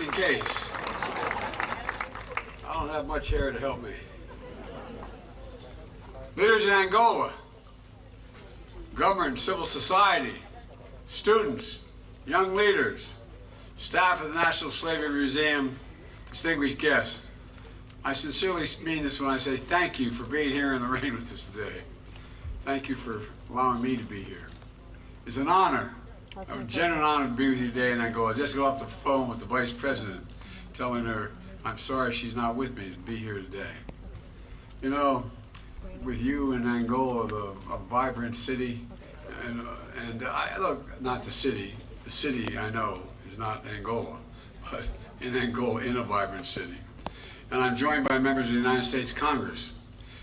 in case. I don't have much hair to help me. Leaders in Angola, government and civil society, students, young leaders, staff of the National Slavery Museum, distinguished guests. I sincerely mean this when I say thank you for being here in the rain with us today. Thank you for allowing me to be here. It's an honor, a genuine honor to be with you today in Angola. I just got off the phone with the Vice President telling her I'm sorry she's not with me to be here today. You know, with you in Angola, a vibrant city, and I look, not the city I know is not Angola, but in Angola, in a vibrant city. And I'm joined by members of the United States Congress,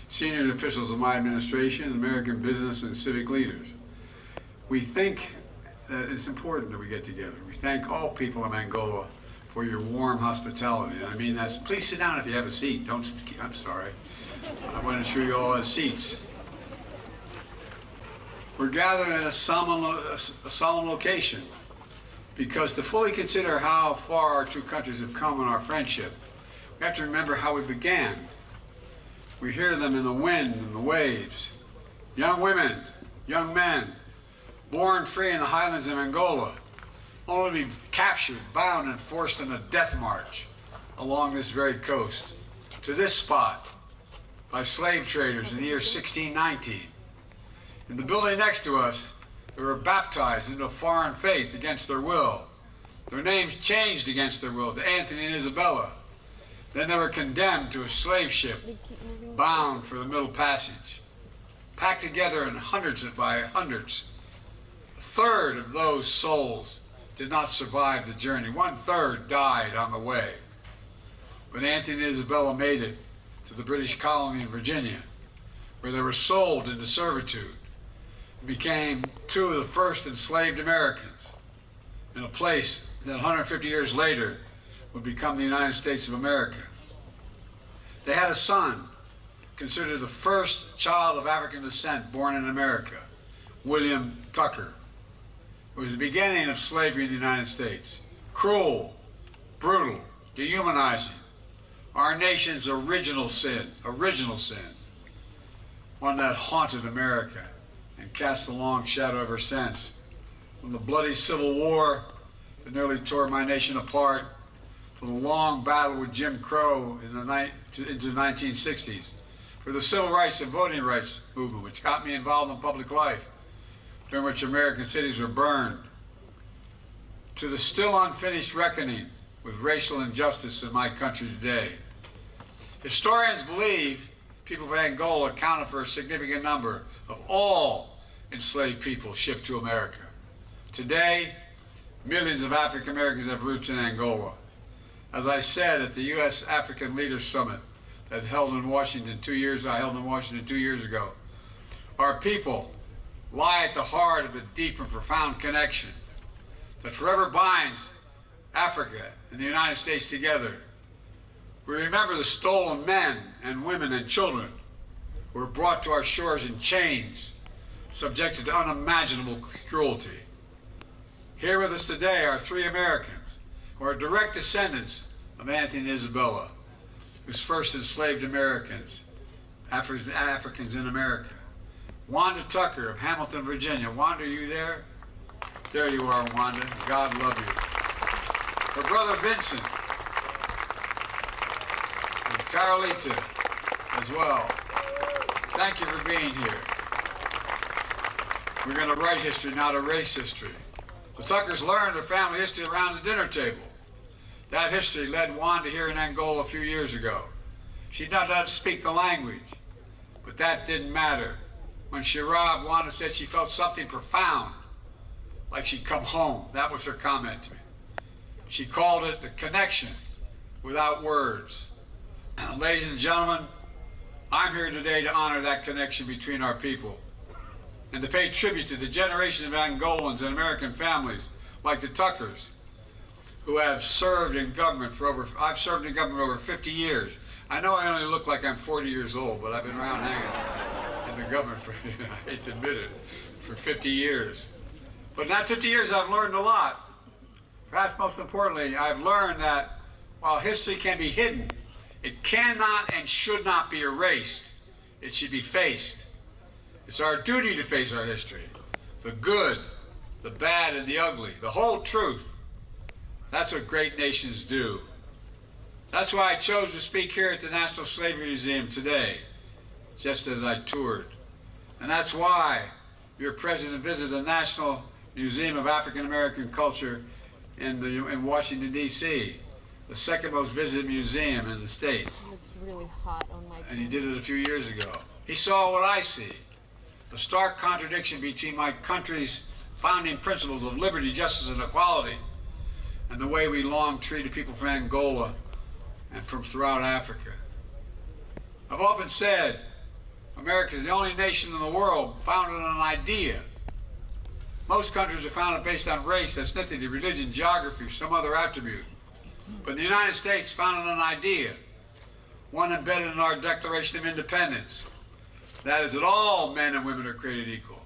senior officials of my administration, American business and civic leaders. We think that it's important that we get together. We thank all people of Angola for your warm hospitality. And I mean that's, please sit down if you have a seat. Don't, I'm sorry. I want to show you all the seats. We're gathered in a solemn location because to fully consider how far our two countries have come in our friendship, we have to remember how we began. We hear them in the wind and the waves. Young women, young men, born free in the highlands of Angola, only to be captured, bound, and forced on a death march along this very coast to this spot by slave traders in the year 1619. In the building next to us, they were baptized into a foreign faith against their will. Their names changed against their will to Anthony and Isabella. Then they were condemned to a slave ship bound for the Middle Passage, packed together in hundreds by hundreds. A third of those souls did not survive the journey. 1/3 died on the way. But Anthony and Isabella made it to the British colony in Virginia, where they were sold into servitude and became two of the first enslaved Americans in a place that 150 years later would become the United States of America. They had a son, considered the first child of African descent born in America, William Tucker. It was the beginning of slavery in the United States. Cruel, brutal, dehumanizing. Our nation's original sin, one that haunted America and cast a long shadow ever since. From the bloody Civil War that nearly tore my nation apart, from the long battle with Jim Crow into the 1960s, for the civil rights and voting rights movement, which got me involved in public life, during which American cities were burned, to the still unfinished reckoning with racial injustice in my country today. Historians believe people of Angola accounted for a significant number of all enslaved people shipped to America. Today, millions of African Americans have roots in Angola. As I said at the U.S. African Leaders Summit that I held in Washington 2 years ago, our people lie at the heart of the deep and profound connection that forever binds Africa and the United States together. We remember the stolen men and women and children who were brought to our shores in chains, subjected to unimaginable cruelty. Here with us today are 3 Americans who are direct descendants of Anthony and Isabella, whose first enslaved Americans, Africans in America. Wanda Tucker of Hamilton, Virginia. Wanda, are you there? There you are, Wanda. God love you. Her brother Vincent, and Carolita as well. Thank you for being here. We're going to write history, not erase history. The Tuckers learned their family history around the dinner table. That history led Wanda here in Angola a few years ago. She did not speak the language, but that didn't matter. When she arrived, Wanda said she felt something profound, like she'd come home. That was her comment to me. She called it the connection without words. Ladies and gentlemen, I'm here today to honor that connection between our people and to pay tribute to the generations of Angolans and American families like the Tuckers who have served in government I've served in government for over 50 years. I know I only look like I'm 40 years old, but I've been around hanging in the government for, I hate to admit it, for 50 years. But in that 50 years I've learned a lot. perhaps most importantly, I've learned that while history can be hidden, it cannot and should not be erased. It should be faced. It's our duty to face our history, the good, the bad, and the ugly, the whole truth. That's what great nations do. That's why I chose to speak here at the National Slavery Museum today, just as I toured. And that's why your president visited the National Museum of African American Culture in Washington, D.C., the second most visited museum in the States. It's really hot on my And he did it a few years ago. He saw what I see, the stark contradiction between my country's founding principles of liberty, justice, and equality, and the way we long treated people from Angola and from throughout Africa. I've often said America is the only nation in the world founded on an idea. Most countries are founded based on race, ethnicity, religion, geography, or some other attribute. But the United States founded on an idea, one embedded in our Declaration of Independence. That is that all men and women are created equal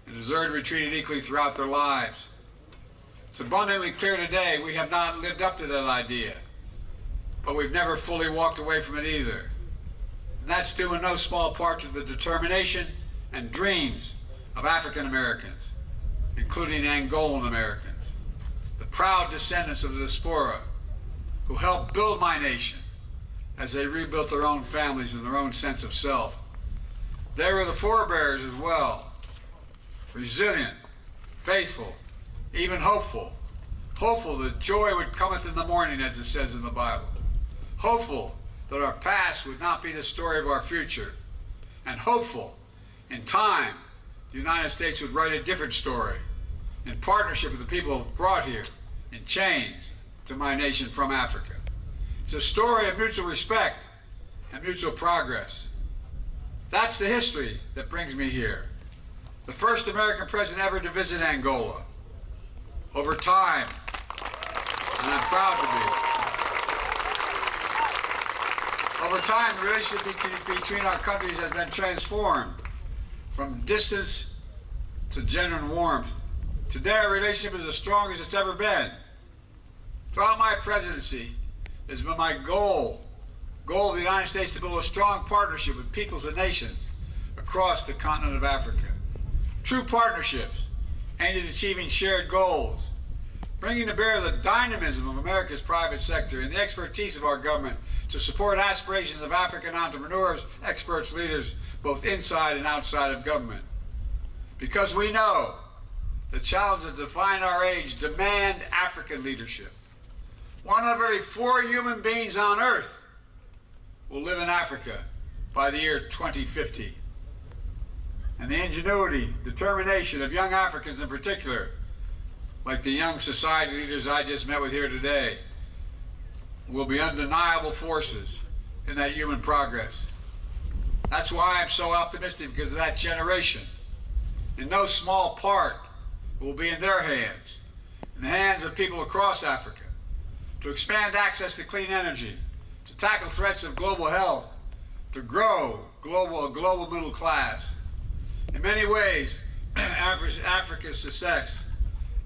and deserve to be treated equally throughout their lives. It's abundantly clear today we have not lived up to that idea, but we've never fully walked away from it either. And that's due in no small part to the determination and dreams of African Americans, including Angolan Americans, the proud descendants of the diaspora who helped build my nation as they rebuilt their own families and their own sense of self. They were the forebears as well, resilient, faithful, even hopeful. Hopeful that joy would cometh in the morning, as it says in the Bible. Hopeful that our past would not be the story of our future. And hopeful, in time, the United States would write a different story in partnership with the people brought here in chains to my nation from Africa. It's a story of mutual respect and mutual progress. That's the history that brings me here. The first American president ever to visit Angola. Over time, and I'm proud to be. Over time, the relationship between our countries has been transformed from distance to genuine warmth. Today, our relationship is as strong as it's ever been. Throughout my presidency, it's been my goal of the United States to build a strong partnership with peoples and nations across the continent of Africa. True partnerships aimed at achieving shared goals, bringing to bear the dynamism of America's private sector and the expertise of our government to support aspirations of African entrepreneurs, experts, leaders, both inside and outside of government. Because we know the challenges that define our age demand African leadership. 1 out of every 4 human beings on Earth will live in Africa by the year 2050. And the ingenuity, determination of young Africans in particular, like the young society leaders I just met with here today, will be undeniable forces in that human progress. That's why I'm so optimistic, because of that generation. In no small part, it will be in their hands, in the hands of people across Africa, to expand access to clean energy, to tackle threats of global health, to grow a global middle class. In many ways, Africa's success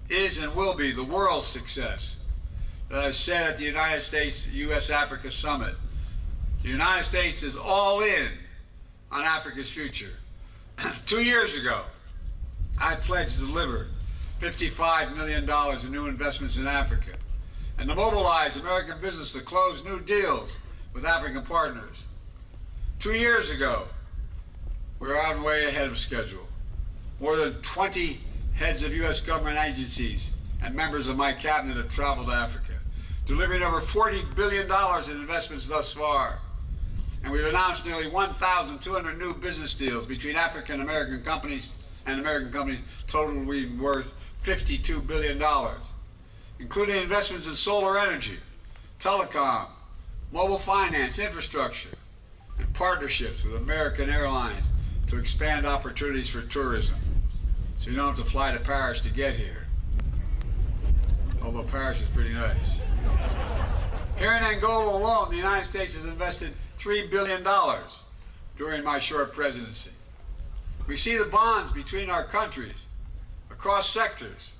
is and will be the world's success. That I said at the United States U.S.-Africa Summit, the United States is all in on Africa's future. 2 years ago, I pledged to deliver $55 million in new investments in Africa and to mobilize American business to close new deals with African partners. 2 years ago, we were on way ahead of schedule. More than 20 heads of U.S. government agencies and members of my cabinet have traveled to Africa, delivering over $40 billion in investments thus far. And we've announced nearly 1,200 new business deals between African American companies and American companies, totally worth $52 billion, including investments in solar energy, telecom, mobile finance, infrastructure, and partnerships with American Airlines to expand opportunities for tourism. So you don't have to fly to Paris to get here, although Paris is pretty nice. Here in Angola alone, the United States has invested $3 billion during my short presidency. We see the bonds between our countries across sectors,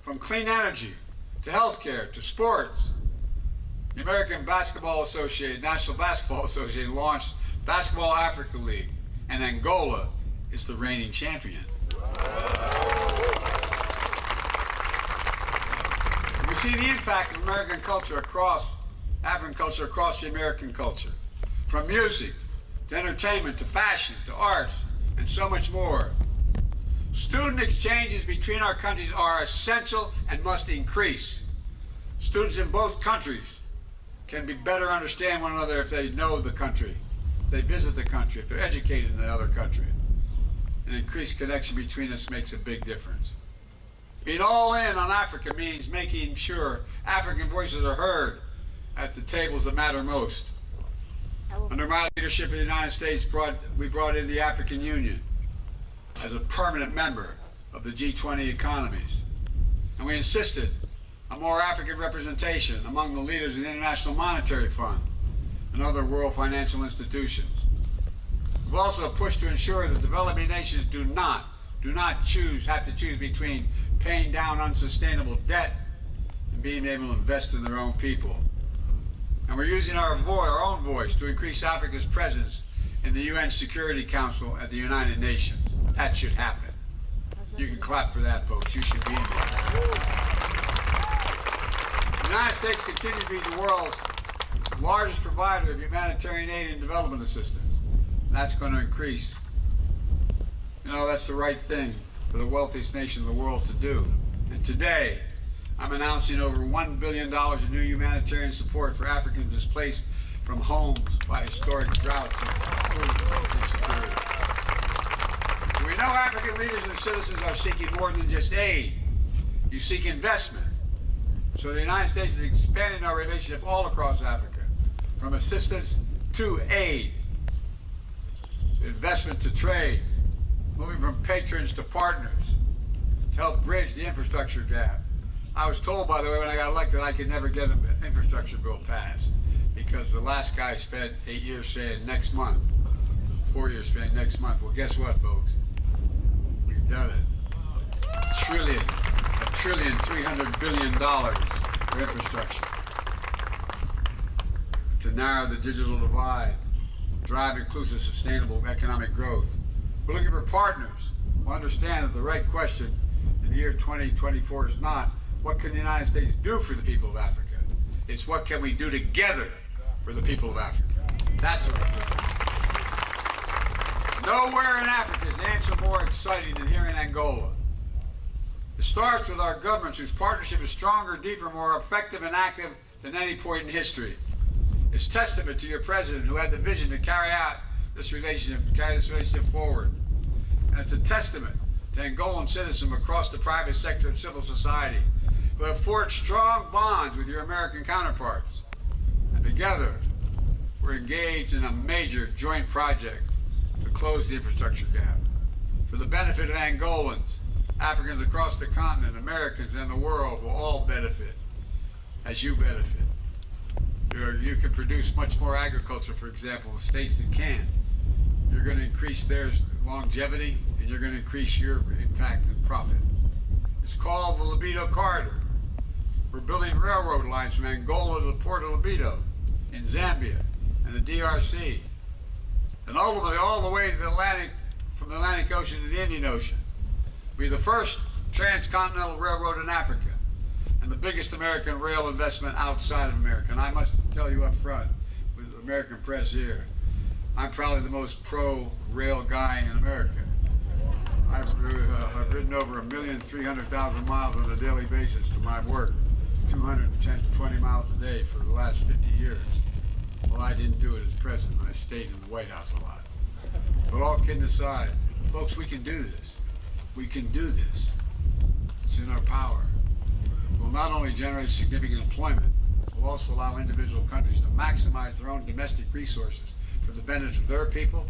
from clean energy to healthcare, to sports. The American Basketball Association, National Basketball Association launched Basketball Africa League, and Angola is the reigning champion. You see the impact of American culture across African culture, across the American culture, from music to entertainment to fashion to arts and so much more. Student exchanges between our countries are essential and must increase. Students in both countries can better understand one another if they know the country, if they visit the country, if they're educated in the other country. An increased connection between us makes a big difference. Being all in on Africa means making sure African voices are heard at the tables that matter most. Under my leadership in the United States, we brought in the African Union as a permanent member of the G20 economies. And we insisted on more African representation among the leaders of the International Monetary Fund and other world financial institutions. We've also pushed to ensure that developing nations do not have to choose between paying down unsustainable debt and being able to invest in their own people. And we're using our own voice to increase Africa's presence in the UN Security Council at the United Nations. That should happen. You can clap for that, folks. You should be in there. The United States continues to be the world's largest provider of humanitarian aid and development assistance. That's going to increase. You know, that's the right thing for the wealthiest nation in the world to do. And today, I'm announcing over $1 billion in new humanitarian support for Africans displaced from homes by historic droughts and food insecurity. We know African leaders and citizens are seeking more than just aid. You seek investment. So the United States is expanding our relationship all across Africa, from assistance to aid, to investment to trade, moving from patrons to partners, to help bridge the infrastructure gap. I was told, by the way, when I got elected, I could never get an infrastructure bill passed because the last guy spent 8 years saying next month, 4 years saying next month. Well, guess what, folks? We've done it. $1 trillion, $300 billion for infrastructure to narrow the digital divide, drive inclusive, sustainable economic growth. We're looking for partners who understand that the right question in the year 2024 is not, what can the United States do for the people of Africa? It's what can we do together for the people of Africa? That's what we're doing. Nowhere in Africa is the answer more exciting than here in Angola. It starts with our governments whose partnership is stronger, deeper, more effective and active than any point in history. It's testament to your president who had the vision to carry this relationship forward. And it's a testament to Angolan citizens across the private sector and civil society who have forged strong bonds with your American counterparts. And together, we're engaged in a major joint project to close the infrastructure gap. For the benefit of Angolans, Africans across the continent, Americans, and the world will all benefit as you benefit. You can produce much more agriculture, for example, in states that can. You're going to increase their longevity, and you're going to increase your impact and profit. It's called the Libido Corridor. We're building railroad lines from Angola to the port of Libido in Zambia and the DRC, and ultimately all the way to the Atlantic, from the Atlantic Ocean to the Indian Ocean. We're the first transcontinental railroad in Africa and the biggest American rail investment outside of America. And I must tell you up front, with the American press here, I'm probably the most pro-rail guy in America. I've ridden over 1,300,000 miles on a daily basis to my work, 210 to 20 miles a day for the last 50 years. Well, I didn't do it as president. I stayed in the White House a lot. But all kidding aside, folks, we can do this. We can do this. It's in our power. We'll not only generate significant employment, we'll also allow individual countries to maximize their own domestic resources for the benefit of their people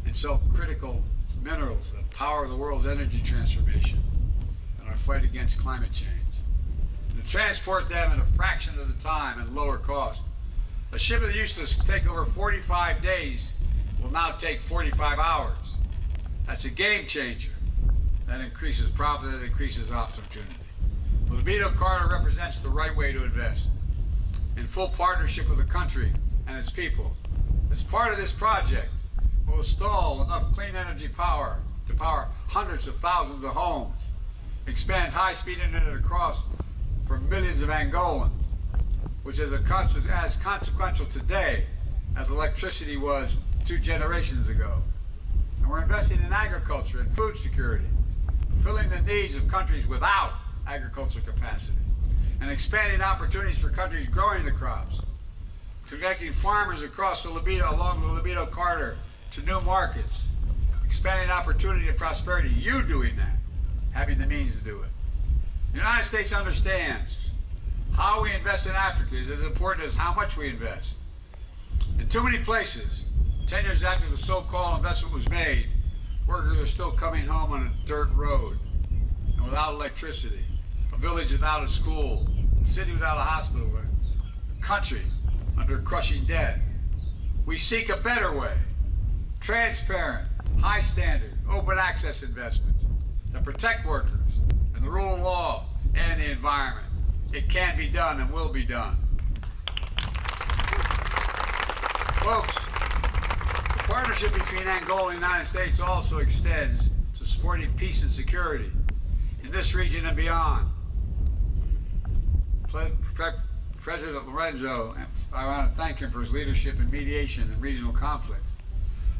and sell critical minerals that power the world's energy transformation and our fight against climate change. And to transport them in a fraction of the time and lower cost. A ship that used to take over 45 days will now take 45 hours. That's a game changer. That increases profit, that increases opportunity. The Libido Corridor represents the right way to invest, in full partnership with the country and its people. As part of this project, we'll install enough clean energy power to power hundreds of thousands of homes, expand high-speed internet across for millions of Angolans, which is as consequential today as electricity was 2 generations ago. And we're investing in agriculture and food security, fulfilling the needs of countries without agricultural capacity, and expanding opportunities for countries growing the crops, connecting farmers across the along the Libido Corridor to new markets, expanding opportunity and prosperity. You doing that, having the means to do it. The United States understands how we invest in Africa is as important as how much we invest. In too many places, 10 years after the so-called investment was made, workers are still coming home on a dirt road and without electricity, a village without a school, a city without a hospital, a country under crushing debt. We seek a better way, transparent, high standard, open access investments that protect workers and the rule of law and the environment. It can be done and will be done. Folks, the partnership between Angola and the United States also extends to supporting peace and security in this region and beyond. President Lorenzo, I want to thank him for his leadership in mediation and regional conflicts.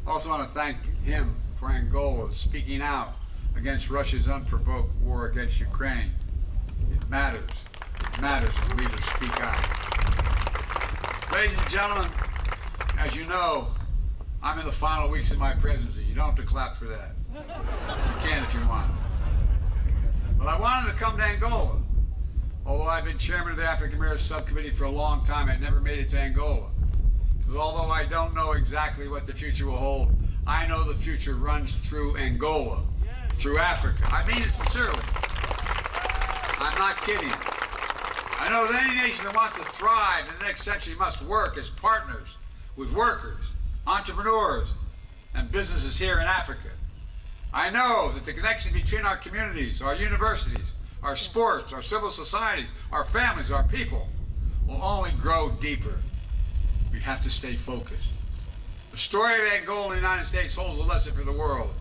I also want to thank him for Angola speaking out against Russia's unprovoked war against Ukraine. It matters. It matters when leaders speak out. Ladies and gentlemen, as you know, I'm in the final weeks of my presidency. You don't have to clap for that. You can if you want. But I wanted to come to Angola. Although I've been chairman of the African American Subcommittee for a long time, I never made it to Angola. Because although I don't know exactly what the future will hold, I know the future runs through Angola, through Africa. I mean it sincerely. I'm not kidding. I know that any nation that wants to thrive in the next century must work as partners with workers, entrepreneurs, and businesses here in Africa. I know that the connection between our communities, our universities, our sports, our civil societies, our families, our people will only grow deeper. We have to stay focused. The story of Angola and the United States holds a lesson for the world.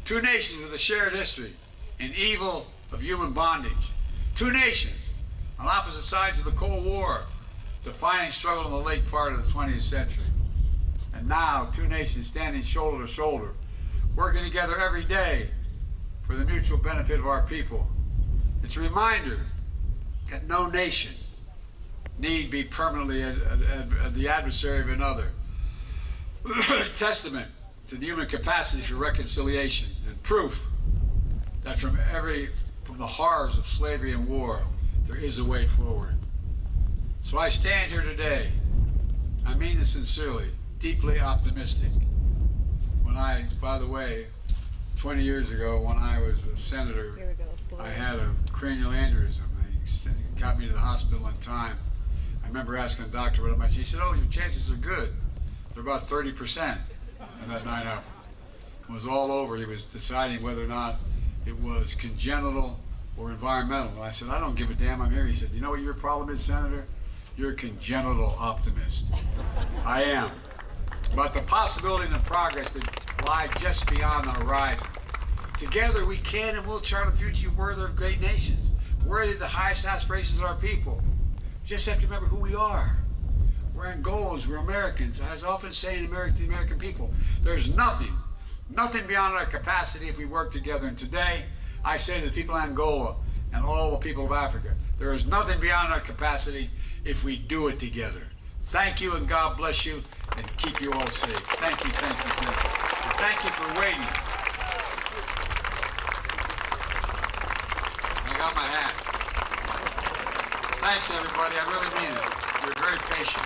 Two nations with a shared history and evil of human bondage. Two nations on opposite sides of the Cold War, defining struggle in the late part of the 20th century. And now, two nations standing shoulder to shoulder, working together every day for the mutual benefit of our people. It's a reminder that no nation need be permanently the adversary of another. A testament to the human capacity for reconciliation and proof that from the horrors of slavery and war, there is a way forward. So I stand here today, I mean this sincerely, deeply optimistic. By the way, 20 years ago when I was a senator, I had a cranial aneurysm. They got me to the hospital in time. I remember asking the doctor what it might. He said, "Oh, your chances are good. They're about 30%." And that night after it was all over, he was deciding whether or not it was congenital or environmental. And I said, "I don't give a damn, I'm here." He said, "You know what your problem is, Senator? You're a congenital optimist." I am. But the possibilities and progress that lie just beyond the horizon. Together we can and will chart a future worthy of great nations, worthy of the highest aspirations of our people. Just have to remember who we are. We're Angolans, we're Americans. As I often say to the American people, there's nothing beyond our capacity if we work together. And today, I say to the people of Angola and all the people of Africa, there is nothing beyond our capacity if we do it together. Thank you, and God bless you, and keep you all safe. Thank you, thank you, thank you. And thank you for waiting. I got my hat. Thanks, everybody. I really mean it. You're very patient.